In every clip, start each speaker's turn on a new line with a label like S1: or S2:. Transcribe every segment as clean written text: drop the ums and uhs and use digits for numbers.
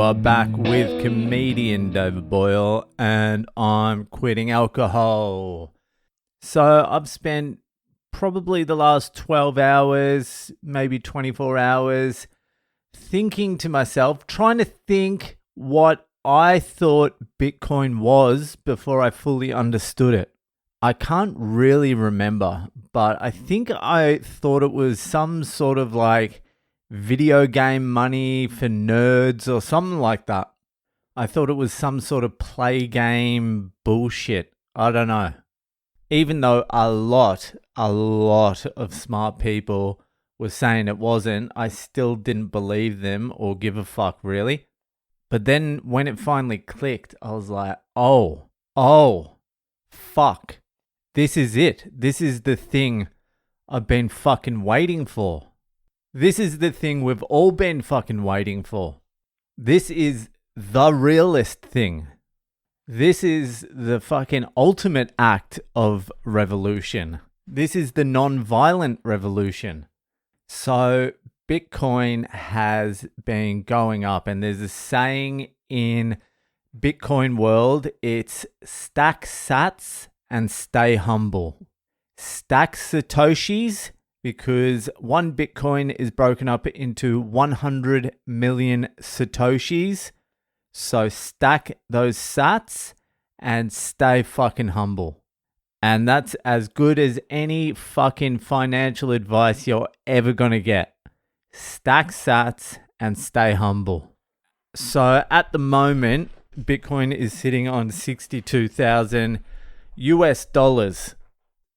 S1: are back with comedian David Boyle, and I'm quitting alcohol. So I've spent probably the last 12 hours, maybe 24 hours, thinking to myself, trying to think what I thought Bitcoin was before I fully understood it. I can't really remember, but I think I thought it was some sort of like video game money for nerds or something like that. I thought it was some sort of play game bullshit. I don't know. Even though a lot of smart people were saying it wasn't, I still didn't believe them or give a fuck really. But then when it finally clicked, I was like, oh, fuck. This is it. This is the thing I've been fucking waiting for. This is the thing we've all been fucking waiting for. This is the realest thing. This is the fucking ultimate act of revolution. This is the non-violent revolution. So Bitcoin has been going up, and there's a saying in Bitcoin world, it's stack sats and stay humble. Stack satoshis, because one Bitcoin is broken up into 100 million satoshis. So stack those sats and stay fucking humble. And that's as good as any fucking financial advice you're ever going to get. Stack sats and stay humble. So at the moment, Bitcoin is sitting on 62,000 US dollars,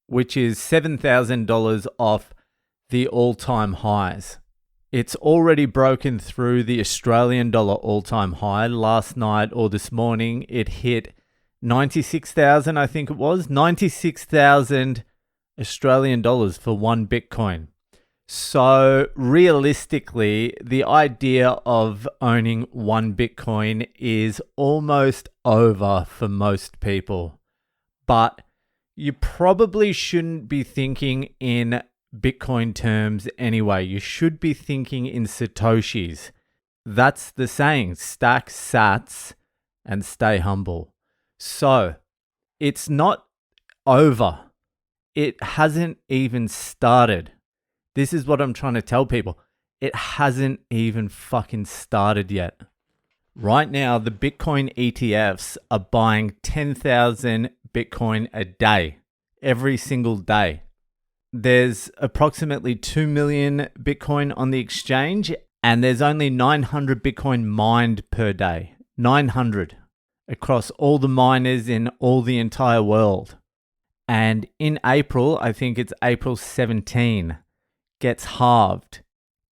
S1: which is $7,000 off the all-time highs. It's already broken through the Australian dollar all-time high. Last night or this morning, it hit 96,000, I think it was. 96,000 Australian dollars for one Bitcoin. So realistically, the idea of owning one Bitcoin is almost over for most people. But you probably shouldn't be thinking in Bitcoin terms anyway. You should be thinking in satoshis. That's the saying, stack sats and stay humble. So it's not over. It hasn't even started. This is what I'm trying to tell people. It hasn't even fucking started yet. Right now, the Bitcoin ETFs are buying 10,000 Bitcoin a day, every single day. There's approximately 2 million Bitcoin on the exchange, and there's only 900 Bitcoin mined per day. 900 across all the miners in all the entire world. And in April, I think it's April 17, gets halved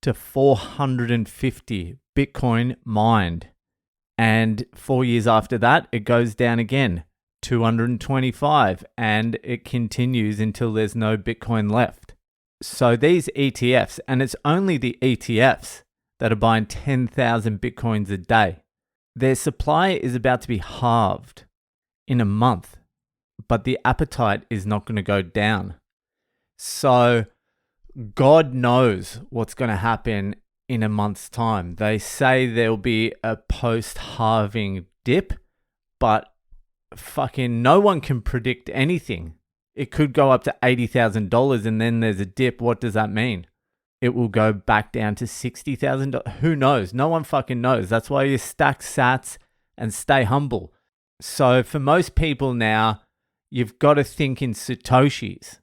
S1: to 450 Bitcoin mined. And 4 years after that, it goes down again. 225, and it continues until there's no Bitcoin left. So these ETFs, and it's only the ETFs that are buying 10,000 Bitcoins a day, their supply is about to be halved in a month, but the appetite is not going to go down. So God knows what's going to happen in a month's time. They say there'll be a post-halving dip, but fucking no one can predict anything. It could go up to $80,000 and then there's a dip. What does that mean? It will go back down to $60,000. Who knows? No one fucking knows. That's why you stack sats and stay humble. So for most people now, you've got to think in satoshis.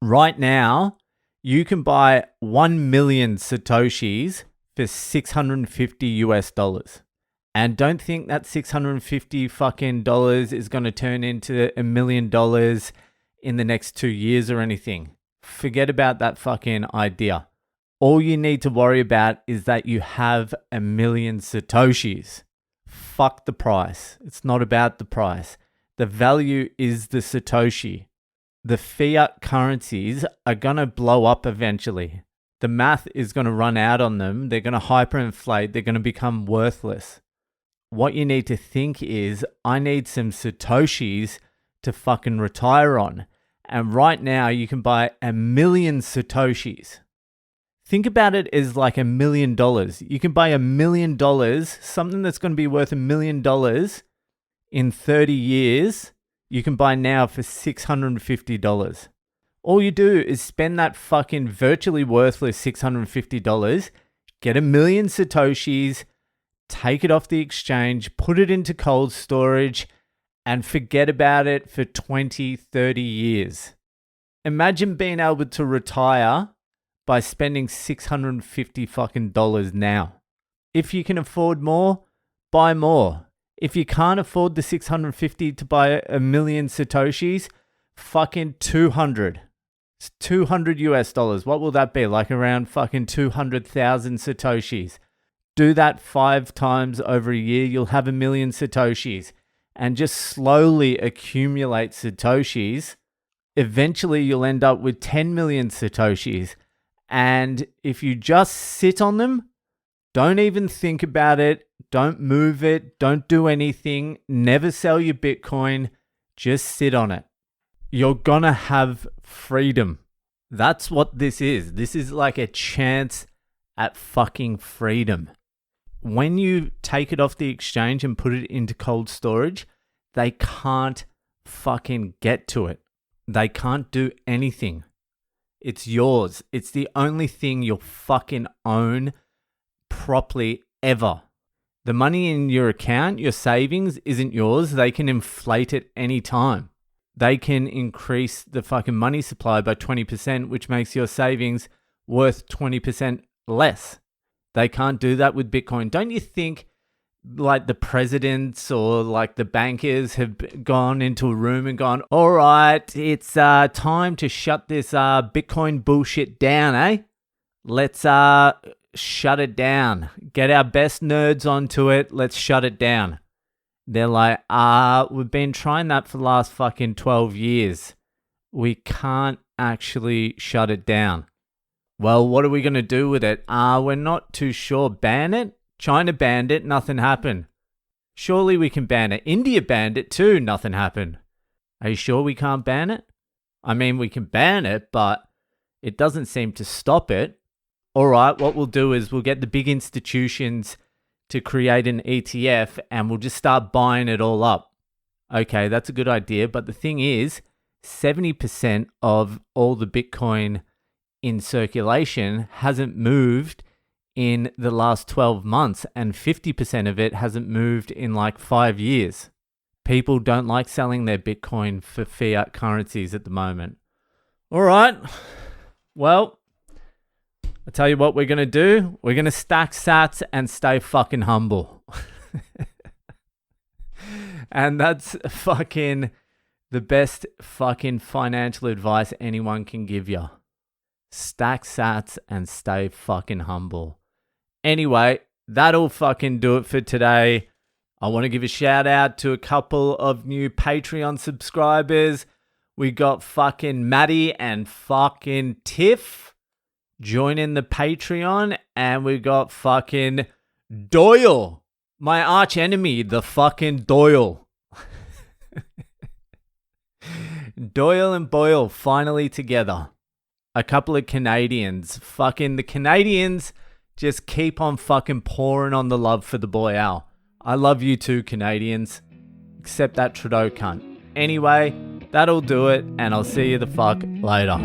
S1: Right now, you can buy 1 million satoshis for 650 US dollars. And don't think that $650 fucking dollars is going to turn into $1 million in the next 2 years or anything. Forget about that fucking idea. All you need to worry about is that you have 1 million satoshis. Fuck the price. It's not about the price. The value is the satoshi. The fiat currencies are going to blow up eventually. The math is going to run out on them. They're going to hyperinflate. They're going to become worthless. What you need to think is, I need some satoshis to fucking retire on. And right now you can buy 1 million satoshis. Think about it as like $1 million. You can buy $1 million, something that's going to be worth $1 million in 30 years. You can buy now for $650. All you do is spend that fucking virtually worthless $650, get 1 million Satoshis, take it off the exchange, put it into cold storage, and forget about it for 20, 30 years. Imagine being able to retire by spending $650 fucking dollars now. If you can afford more, buy more. If you can't afford the $650 to buy 1 million Satoshis, fucking 200. It's 200 US dollars. What will that be? Like around fucking 200,000 Satoshis. Do that 5 times over a year, you'll have 1 million Satoshis. And just slowly accumulate Satoshis. Eventually, you'll end up with 10 million Satoshis. And if you just sit on them, don't even think about it, don't move it, don't do anything, never sell your Bitcoin, just sit on it. You're gonna have freedom. That's what this is. This is like a chance at fucking freedom. When you take it off the exchange and put it into cold storage, they can't fucking get to it. They can't do anything. It's yours. It's the only thing you'll fucking own properly ever. The money in your account, your savings, isn't yours. They can inflate it anytime. They can increase the fucking money supply by 20%, which makes your savings worth 20% less. They can't do that with Bitcoin. Don't you think like the presidents or like the bankers have gone into a room and gone, all right, it's time to shut this Bitcoin bullshit down, eh? Let's shut it down. Get our best nerds onto it. Let's shut it down. They're like, we've been trying that for the last fucking 12 years. We can't actually shut it down. Well, what are we going to do with it? We're not too sure. Ban it? China banned it, nothing happened. Surely we can ban it. India banned it too, nothing happened. Are you sure we can't ban it? I mean, we can ban it, but it doesn't seem to stop it. All right, what we'll do is we'll get the big institutions to create an ETF and we'll just start buying it all up. Okay, that's a good idea. But the thing is, 70% of all the Bitcoin in circulation hasn't moved in the last 12 months, and 50% of it hasn't moved in like 5 years. People don't like selling their Bitcoin for fiat currencies at the moment. All right. Well, I'll tell you what we're going to do. We're going to stack sats and stay fucking humble. And that's fucking the best fucking financial advice anyone can give you. Stack sats and stay fucking humble. Anyway, that'll fucking do it for today. I want to give a shout out to a couple of new Patreon subscribers. We got fucking Maddie and fucking Tiff joining the Patreon. And we got fucking Doyle, my arch enemy, the fucking Doyle. Doyle and Boyle finally together. A couple of Canadians. Fucking the Canadians just keep on fucking pouring on the love for the boy Al. I love you too, Canadians. Except that Trudeau cunt. Anyway, that'll do it, and I'll see you the fuck later.